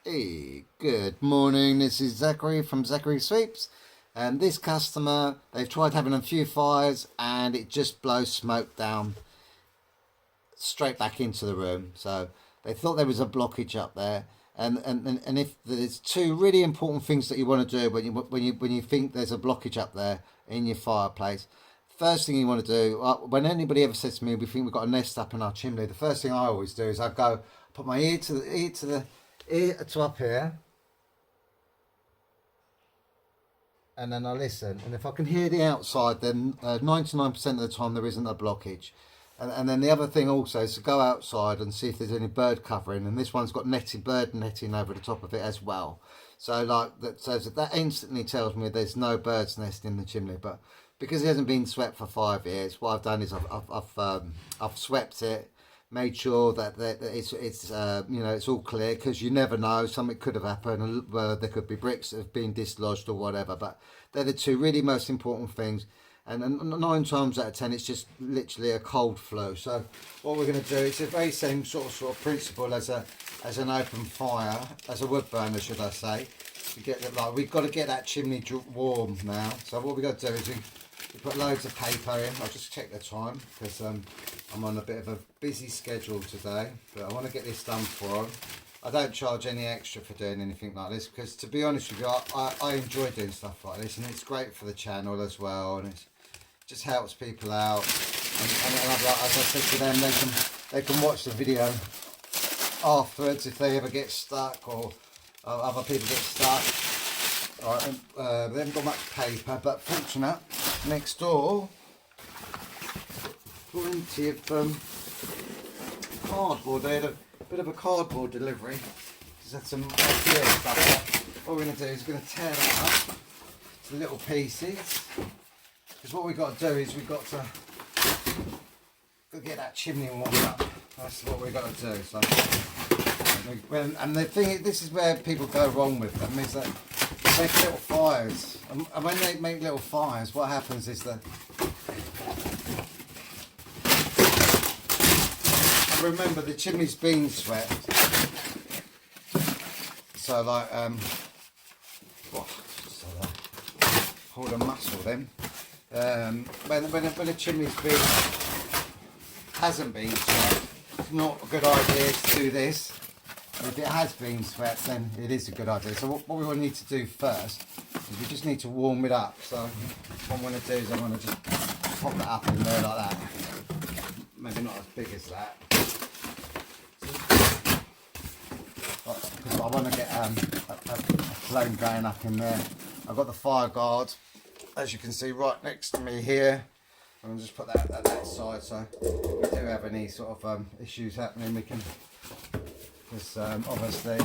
Hey, good morning. This is Zachary from Zachary Sweeps. And this customer, they've tried having a few fires and it just blows smoke down straight back into the room. So they thought there was a blockage up there. And if there's two really important things that you want to do when you think there's a blockage up there in your fireplace. First thing you want to do, when anybody ever says to me, we think we've got a nest up in our chimney, the first thing I always do is I go put my ear to up here, and then I listen. And if I can hear the outside, then 99% of the time there isn't a blockage. And then the other thing also is to go outside and see if there's any bird covering. And this one's got bird netting over the top of it as well. So like that, so that instantly tells me there's no bird's nest in the chimney. But because it hasn't been swept for 5 years, what I've done is I've swept it, made sure that it's it's all clear, because you never know, something could have happened. There could be bricks that have been dislodged or whatever, but they're the two really most important things. And 9 times out of 10 it's just literally a cold flue. So what we're going to do, it's the very same sort of principle as an open fire, as a wood burner should I say. We've got to get that chimney warm now. So what we've got to do is we put loads of paper in. I'll just check the time because I'm on a bit of a busy schedule today, but I want to get this done for them. I don't charge any extra for doing anything like this because, to be honest with you, I enjoy doing stuff like this, and it's great for the channel as well, and it just helps people out. And as I said to them, they can watch the video afterwards if they ever get stuck, or other people get stuck. All right, they haven't got much paper, but fortunate, next door, plenty of cardboard. They had a bit of a cardboard delivery. Just had some IKEA stuff. What we're going to do is we're going to tear that up to little pieces. Because what we've got to do is we've got to get that chimney warmed up. That's what we've got to do. So, and the thing, this is where people go wrong with them, is that they make little fires. And when they make little fires, what happens is that, remember, the chimney's been swept, so like hold a muscle then. When a chimney's hasn't been swept, it's not a good idea to do this. If it has been swept, then it is a good idea. So what we will need to do first is we just need to warm it up. So what I'm going to do is I'm going to just pop it up in there like that. Maybe not as big as that. Because I want to get a flame going up in there. I've got the fire guard, as you can see, right next to me here. I'm going to just put that at that side, so if we do have any sort of issues happening, we can, because obviously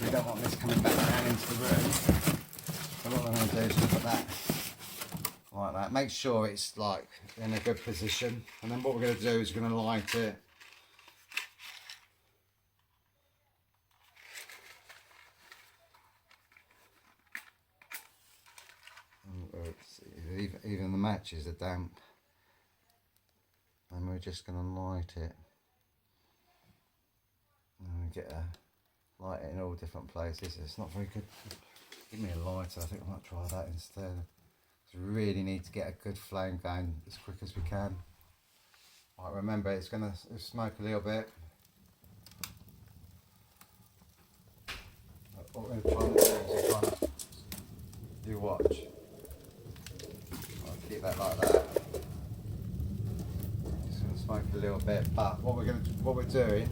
we don't want this coming back down into the room. So what I'm going to do is put that like that. Make sure it's like in a good position, and then what we're going to do is we're going to light it. Even the matches are damp, and we're just going to light it, and we get a light it in all different places. It's not very good. Give me a lighter. I think I might try that instead. We really need to get a good flame going as quick as we can. Right, remember, it's going to smoke a little bit. What we're trying to do is we're trying to do watch. Keep that like that. Just going to smoke a little bit, but what we're doing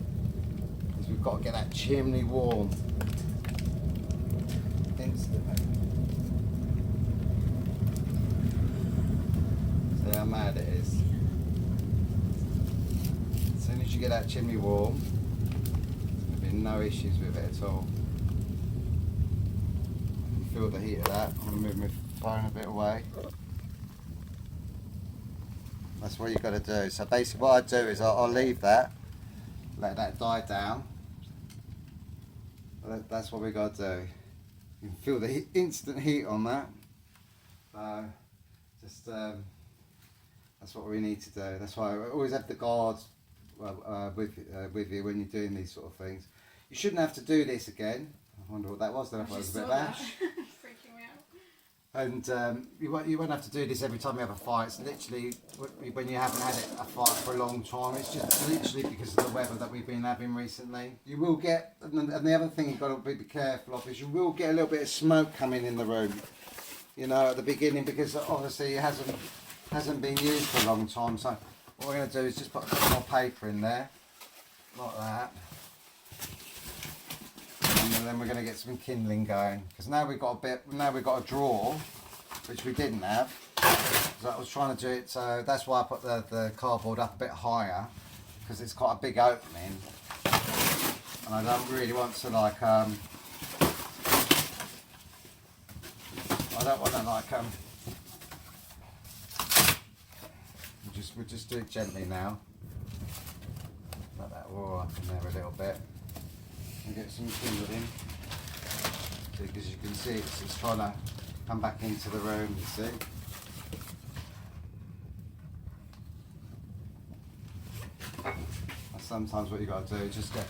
is we've got to get that chimney warm instantly. See how mad it is. As soon as you get that chimney warm, there'll be no issues with it at all. You can feel the heat of that. I'm going to move my phone a bit away. That's what you've got to do. So basically what I do is I'll leave that, let that die down. That's what we've got to do. You can feel the instant heat on that. That's what we need to do. That's why I always have the guards with you when you're doing these sort of things. You shouldn't have to do this again. I wonder what that was. Then I thought it was a bit of ash. Freaking me out. And you won't have to do this every time you have a fire. It's literally when you haven't had a fire for a long time. It's just literally because of the weather that we've been having recently. You will get, and the other thing you've got to be careful of is you will get a little bit of smoke coming in the room. You know, at the beginning, because obviously it hasn't been used for a long time. So what we're going to do is just put a bit more paper in there, like that. And then we're going to get some kindling going, because now we've got a drawer, which we didn't have. So I was trying to do it, so that's why I put the cardboard up a bit higher, because it's quite a big opening, and I don't really want to like I don't want to like we'll just do it gently now. Let that roar up in there a little bit. And get some kindling, because you can see it's trying to come back into the room, you see. And sometimes what you've got to do is just get,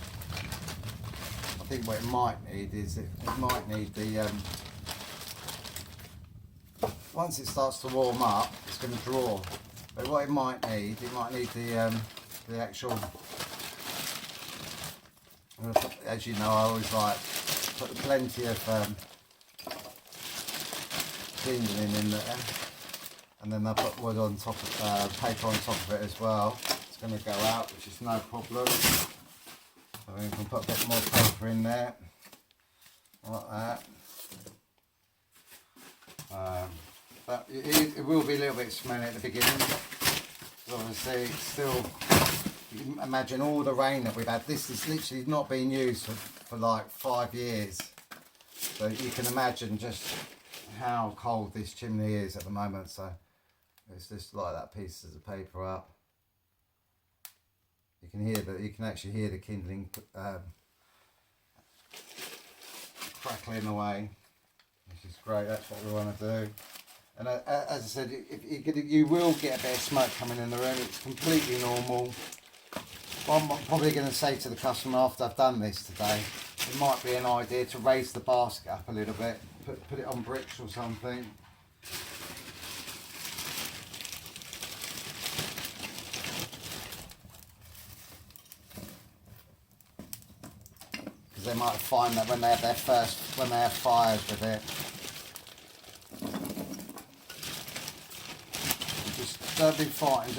I think what it might need is it might need the, once it starts to warm up, it's going to draw. But what it might need the actual, as you know, I always like put plenty of kindling in there, and then I put wood on top of paper on top of it as well. It's going to go out, which is no problem. So we can put a bit more paper in there, like that. But it will be a little bit smelly at the beginning. Obviously, it's still. You can imagine all the rain that we've had. This is literally not being used for like 5 years. So you can imagine just how cold this chimney is at the moment. So it's just like that pieces of paper up. You can actually hear the kindling crackling away, which is great. That's what we want to do. And as I said, you will get a bit of smoke coming in the room. It's completely normal. What I'm probably going to say to the customer after I've done this today, it might be an idea to raise the basket up a little bit, put it on bricks or something. Because they might find that when they have fires with it, just don't be frightened,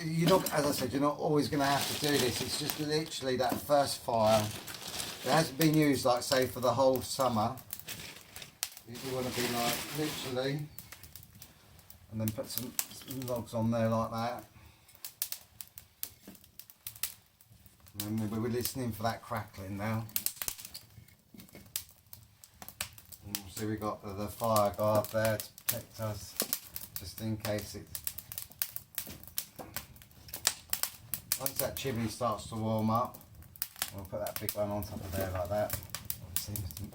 you're not, as I said, you're not always going to have to do this. It's just literally that first fire. It hasn't been used, like say, for the whole summer. You want to be like literally, and then put some logs on there like that. And then we're listening for that crackling now. And so we got the fire guard there to protect us, just in case it. Once that chimney starts to warm up, we'll put that big one on top of there like that.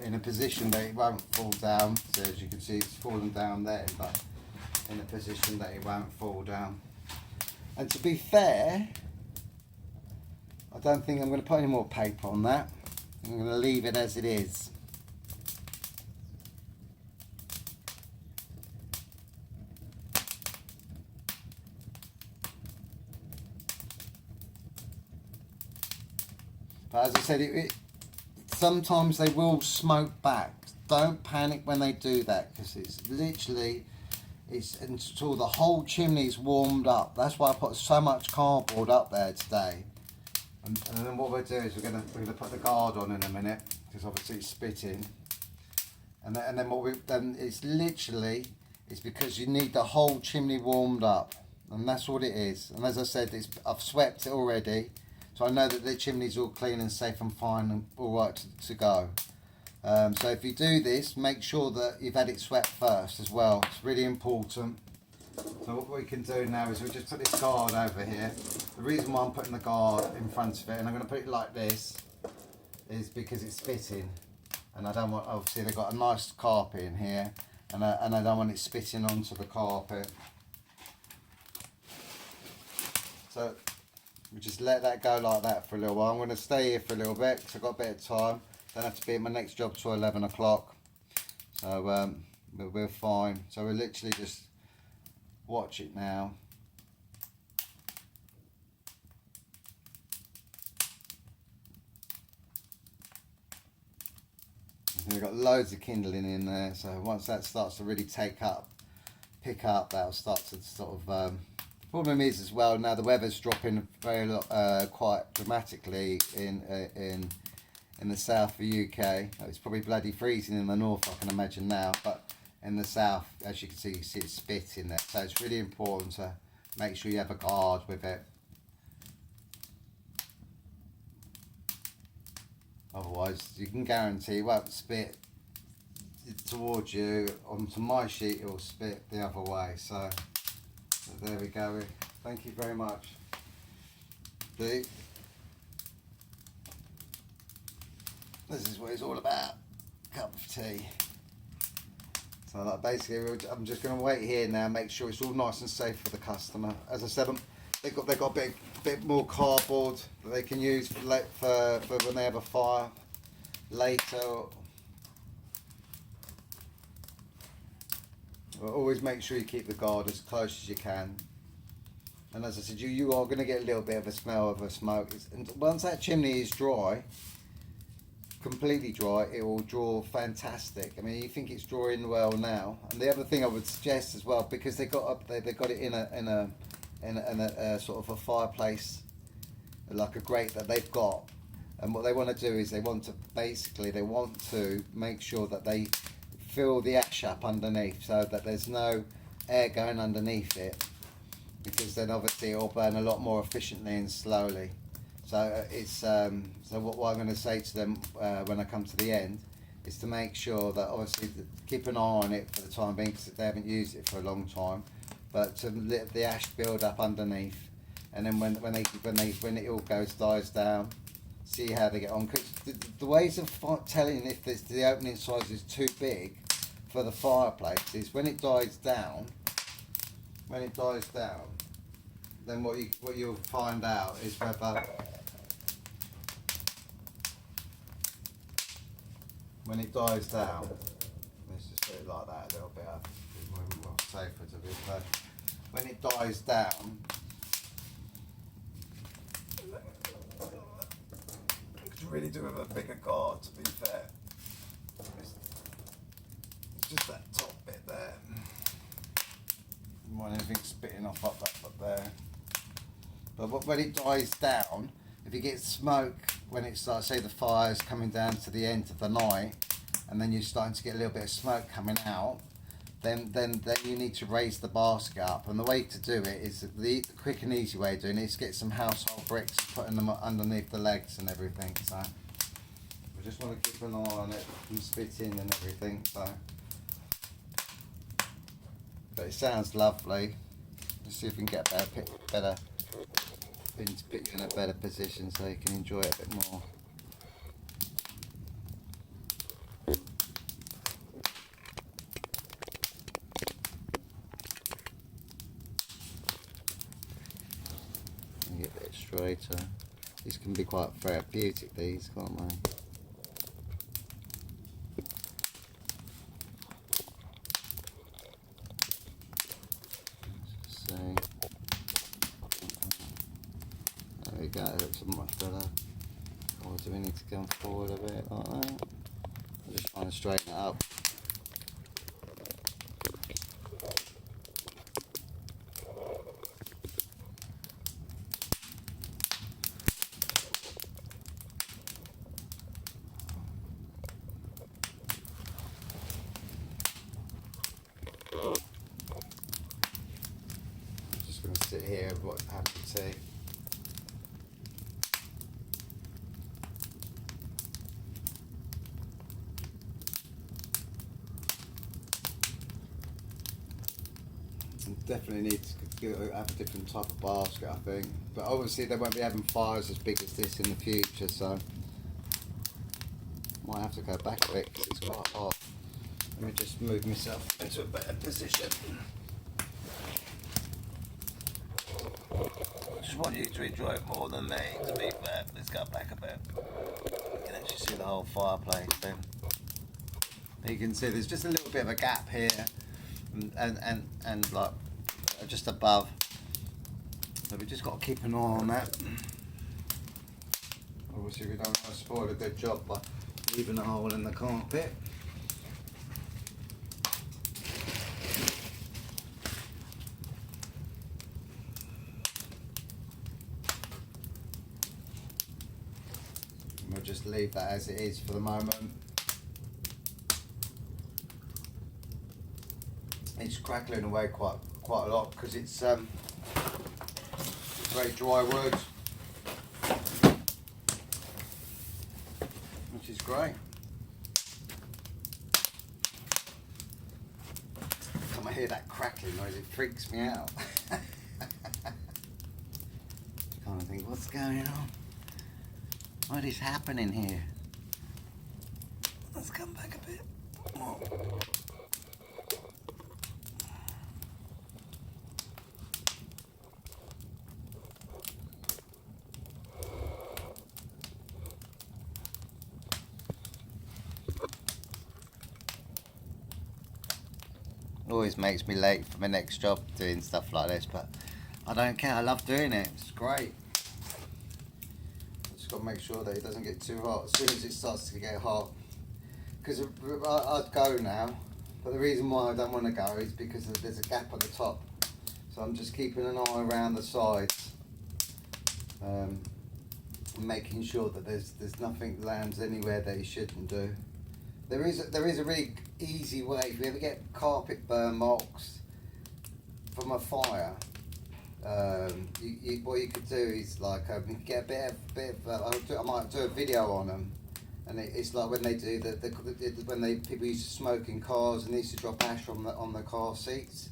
In a position that it won't fall down. So as you can see, it's fallen down there, but in a position that it won't fall down. And to be fair, I don't think I'm going to put any more paper on that. I'm going to leave it as it is. But as I said, sometimes they will smoke back. Don't panic when they do that, because it's literally, it's until the whole chimney's warmed up. That's why I put so much cardboard up there today. And then what we'll do is we're gonna put the guard on in a minute, because obviously it's spitting. And then what we then it's literally, it's because you need the whole chimney warmed up, and that's what it is. And as I said, I've swept it already. So I know that the chimney's all clean and safe and fine and all right to go. So if you do this, make sure that you've had it swept first as well. It's really important. So what we can do now is we just put this guard over here. The reason why I'm putting the guard in front of it, and I'm going to put it like this, is because it's spitting. And I don't want, obviously they've got a nice carpet in here, and I don't want it spitting onto the carpet. So We just let that go like that for a little while. I'm going to stay here for a little bit because I've got a bit of time. Don't have to be at my next job till 11 o'clock. So we're fine. So we'll literally just watch it now. We've got loads of kindling in there, so once that starts to really pick up, that'll start to sort of. Problem is as well now the weather's dropping quite dramatically in the south of the UK. It's probably bloody freezing in the north, I can imagine now, but in the south, as you can see it's spitting there. So it's really important to make sure you have a guard with it. Otherwise, you can guarantee it won't spit towards you. Onto my sheet, it will spit the other way. So there we go. Thank you very much. This is what it's all about. Cup of tea. So like basically, I'm just going to wait here now, make sure it's all nice and safe for the customer. As I said, they've got a bit more cardboard that they can use for when they have a fire later. Well, always make sure you keep the guard as close as you can. And as I said, you are going to get a little bit of a smell of a smoke. And once that chimney is dry, completely dry, it will draw fantastic. I mean, you think it's drawing well now. And the other thing I would suggest as well, because they got it in a sort of a fireplace, like a grate that they've got. And what they want to do is they want to make sure that they fill the ash up underneath so that there's no air going underneath it, because then obviously it will burn a lot more efficiently and slowly. So what I'm going to say to them when I come to the end is to make sure that obviously keep an eye on it for the time being, because they haven't used it for a long time, but to let the ash build up underneath, and then when it all dies down, see how they get on. Because the ways of telling if the opening size is too big for the fireplace is when it dies down. Then what you'll find out is whether when it dies down, let's just put it like that a little bit. It's more safer to be fair. When it dies down, could really do with a bigger guard, to be fair. It's just that top bit there. You want anything spitting off up there. But when it dies down, if you get smoke when it starts, say the fire's coming down to the end of the night, and then you're starting to get a little bit of smoke coming out, then you need to raise the basket up. And the way to do it is the quick and easy way of doing it is get some household bricks, putting them underneath the legs and everything. So we just want to keep an eye on it from spitting and everything. So, but it sounds lovely. Let's see if we can get a better to put you in a better position so you can enjoy it a bit more. Get a bit straighter. These can be quite therapeutic, these, can't they? There we go, it looks much better. Or do we need to come forward a bit like that? I'm just trying to straighten it up. I'm just going to sit here and have the tea. Definitely need to have a different type of basket, I think. But obviously they won't be having fires as big as this in the future, so might have to go back a bit because it's quite hot. Let me just move myself into a better position. just want you to enjoy it more than me, to be fair. Let's go back a bit. You can actually see the whole fireplace then. You can see there's just a little bit of a gap here and like just above. So we just got to keep an eye on that. Obviously we don't want to spoil a good job by leaving a hole in the carpet. We'll just leave that as it is for the moment. It's crackling away quite a lot because it's very dry wood, which is great. Time I hear that crackling noise, it freaks me out. Kind of think, what's going on? What is happening here? Let's come back a bit. Oh. Always makes me late for my next job doing stuff like this, but I don't care. I love doing it. It's great. Just got to make sure that it doesn't get too hot. As soon as it starts to get hot, because I'd go now, but the reason why I don't want to go is because there's a gap at the top. So I'm just keeping an eye around the sides, making sure that there's nothing lands anywhere that it shouldn't do. There is a really easy way. If you ever get carpet burn marks from a fire, what you could do is like you could get a bit of I might do a video on them, and it's like when they do people used to smoke in cars and they used to drop ash on the car seats.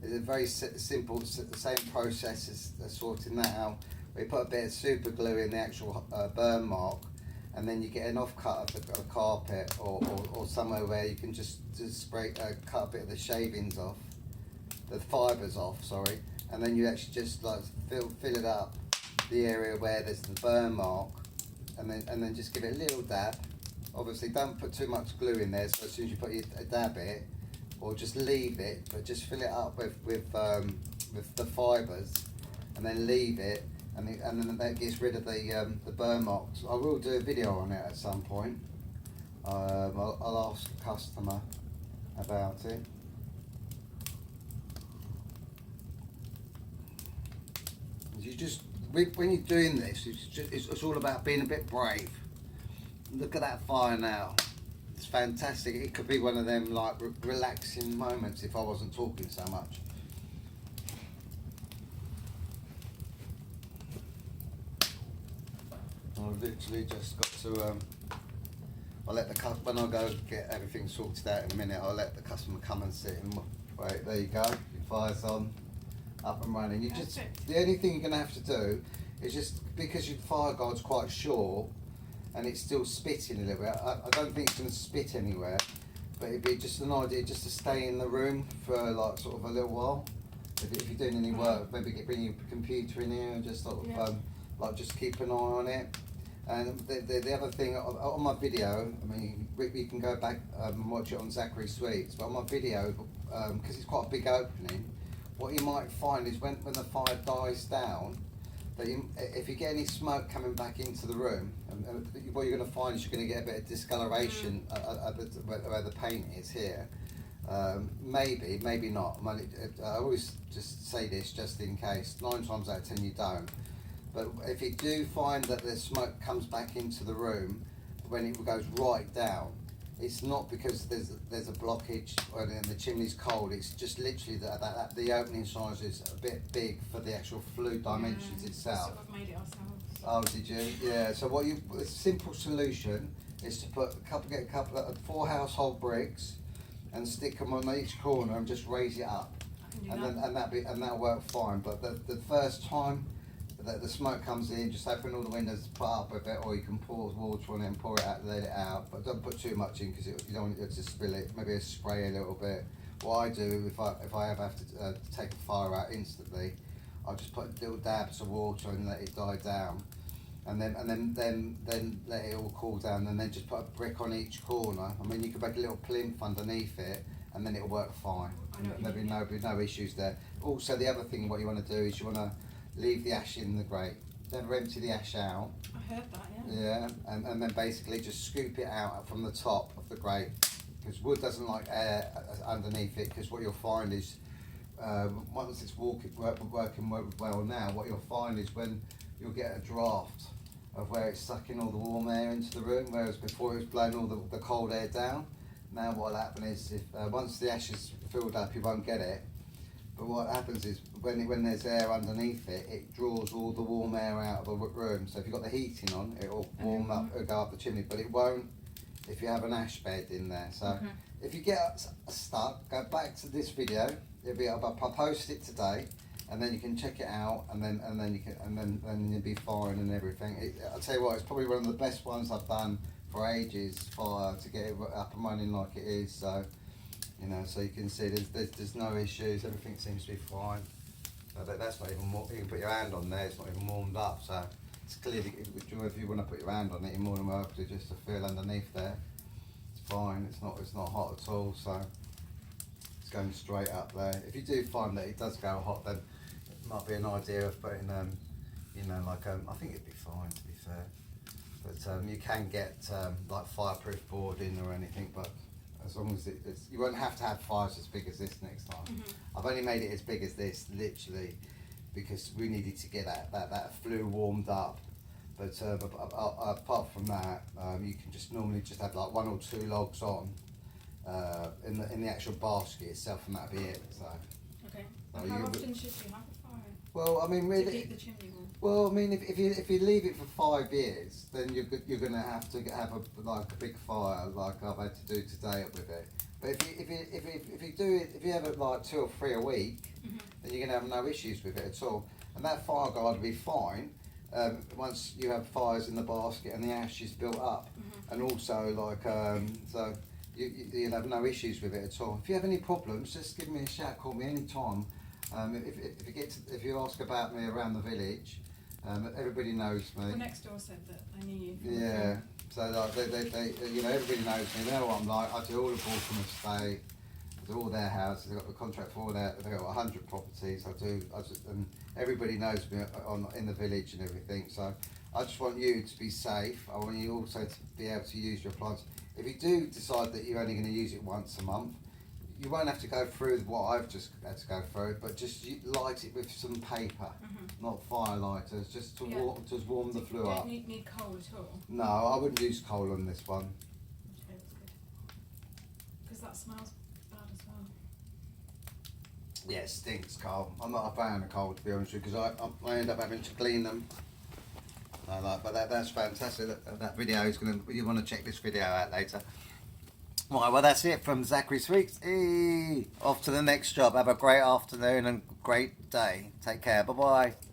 It's a very simple, same process as sorting that out. We put a bit of super glue in the actual burn mark, and then you get an offcut of the carpet or somewhere where you can just spray cut a bit of the shavings off, the fibres off, sorry, and then you actually just like fill it up, the area where there's the burn mark, and then just give it a little dab. Obviously don't put too much glue in there, so as soon as you put a dab it, or just leave it, but just fill it up with the fibres, and then leave it. And then that gets rid of the burn marks. I will do a video on it at some point. I'll ask the customer about it. You just when you're doing this, it's all about being a bit brave. Look at that fire now. It's fantastic. It could be one of them like relaxing moments if I wasn't talking so much. I've literally just got to, I'll let the when I go get everything sorted out in a minute, I'll let the customer come and sit and wait. There you go, your fire's on, up and running. You just, the only thing you're going to have to do is just, because your fire guard's quite short and it's still spitting a little bit, I don't think it's going to spit anywhere, but it'd be just an idea just to stay in the room for like sort of a little while. If you're doing any work, maybe bring your computer in here and just sort of like just keep an eye on it. And the other thing, on my video, I mean, you can go back and watch it on Zachary Sweets, but on my video, because it's quite a big opening, what you might find is when the fire dies down, that if you get any smoke coming back into the room, what you're going to find is you're going to get a bit of discoloration where the paint is here. Maybe not. I always just say this just in case. 9 times out of 10 you don't. But if you do find that the smoke comes back into the room when it goes right down, it's not because there's a blockage or the chimney's cold. It's just literally that the opening size is a bit big for the actual flue dimensions itself. Sort of made it ourselves. Oh, did you? Yeah. So a simple solution is to get a couple of 4 household bricks and stick them on each corner and just raise it up, and that'll work fine. But the first time that the smoke comes in, just open all the windows, put up a bit, or you can pour water on it and pour it out, let it out, but don't put too much in because you don't want it to spill it. Maybe spray a little bit. What I do if I ever have to take a fire out instantly, I'll just put little dabs of water and let it die down, and then let it all cool down, and then just put a brick on each corner. I mean, you could make a little plinth underneath it, and then it'll work fine. There'll be no issues there. Also, the other thing what you want to do is you want to leave the ash in the grate. Never empty the ash out. I heard that, yeah. Yeah, and then basically just scoop it out from the top of the grate, because wood doesn't like air underneath it, because what you'll find is once it's working well now, what you'll find is when you'll get a draft of where it's sucking all the warm air into the room, whereas before it was blowing all the cold air down. Now what will happen is if once the ash is filled up, you won't get it. But what happens is when there's air underneath it, it draws all the warm air out of the room. So if you've got the heating on, it'll warm up, it'll go up the chimney, but it won't if you have an ash bed in there. So if you get stuck, go back to this video. I'll post it today, and then you can check it out, and then you'll be fine and everything. I'll tell you what, it's probably one of the best ones I've done for ages to get it up and running like it is. So. You know, so you can see there's no issues. Everything seems to be fine. So that's not even you can put your hand on there. It's not even warmed up. So it's clearly, if you want to put your hand on it, you're more than welcome to just to feel underneath there. It's fine. It's not hot at all. So it's going straight up there. If you do find that it does go hot, then it might be an idea of putting you know, like I think it'd be fine, to be fair. But you can get like fireproof board in or anything, but. As long as you won't have to have fires as big as this next time. I've only made it as big as this, literally, because we needed to get that flue warmed up. But apart from that, you can just normally just have like 1 or 2 logs on in the actual basket itself, and that'll be it. So. Okay. And how often should you have a fire? Well, I mean, really. To keep the chimney warm. Well, I mean, if you leave it for 5 years, then you're going to have to have a big fire like I've had to do today with it. But if you have it like 2 or 3 a week, then you're going to have no issues with it at all. And that fire guard will be fine once you have fires in the basket and the ash is built up, and also like so you'll have no issues with it at all. If you have any problems, just give me a shout, call me anytime. If you ask about me around the village, everybody knows me. The next door said that I knew you. Yeah, so like they you know, everybody knows me. They know what I'm like. I do all the Balkan estate, I do all their houses. I've got the contract for all their. They've got 100 properties. And everybody knows me in the village and everything. So I just want you to be safe. I want you also to be able to use your plants. If you do decide that you're only going to use it once a month, you won't have to go through what I've just had to go through, but just light it with some paper, not fire lighters, just to warm the flue up. You don't need coal at all? No, I wouldn't use coal on this one. Okay, that's good. Because that smells bad as well. Yeah, it stinks, coal. I'm not a fan of coal, to be honest with you, because I end up having to clean them. But that's fantastic. That video is going to, you want to check this video out later. Right, well that's it from Zachary Sweets. Off to the next job. Have a great afternoon and great day. Take care. Bye bye.